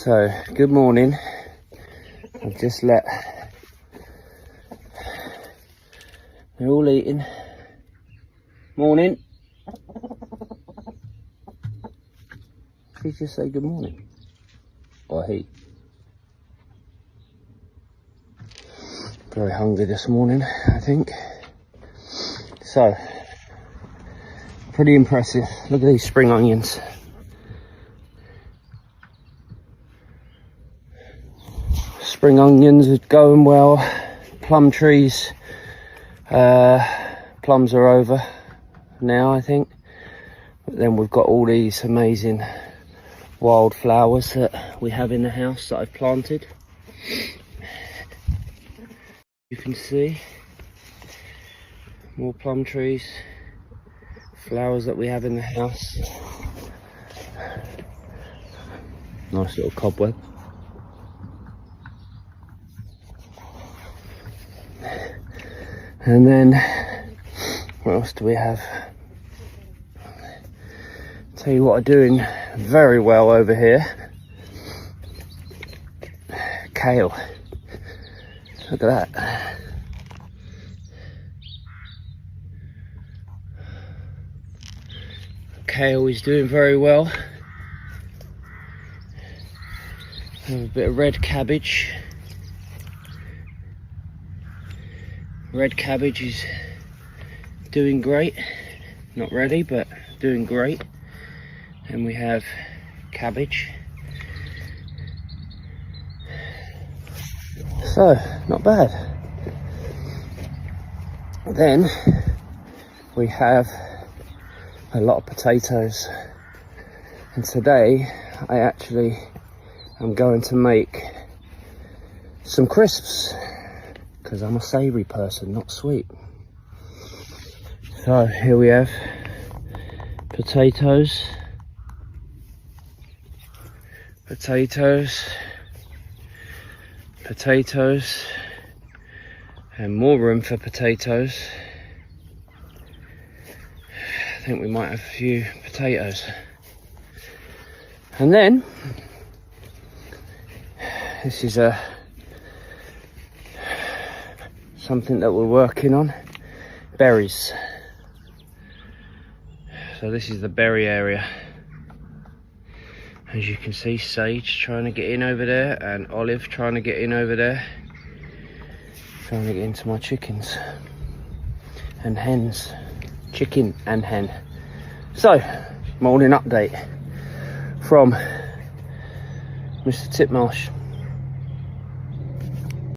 So, good morning. I've just let... They're all eating. Morning. Did he just say good morning? Or he? Very hungry this morning, I think. So, pretty impressive. Look at these spring onions. Spring onions are going well. Plum trees, plums are over now, I think. But then we've got all these amazing wildflowers that we have in the house that I've planted. You can see more plum trees, flowers that we have in the house. Nice little cobweb. And then, what else do we have? Tell you what are doing very well over here. Kale. Look at that. Kale is doing very well. Have a bit of red cabbage. Red cabbage is doing great. Not ready, but doing great. And we have cabbage. So, not bad. Then we have a lot of potatoes. And today I actually am going to make some crisps, because I'm a savoury person, not sweet. So here we have potatoes, and more room for potatoes. I think we might have a few potatoes. And then this is something that we're working on. Berries. So this is the berry area. As you can see, Sage trying to get in over there, and Olive trying to get in over there. Trying to get into my chickens and hens. Chicken and hen. So, morning update from Mr. Titmarsh.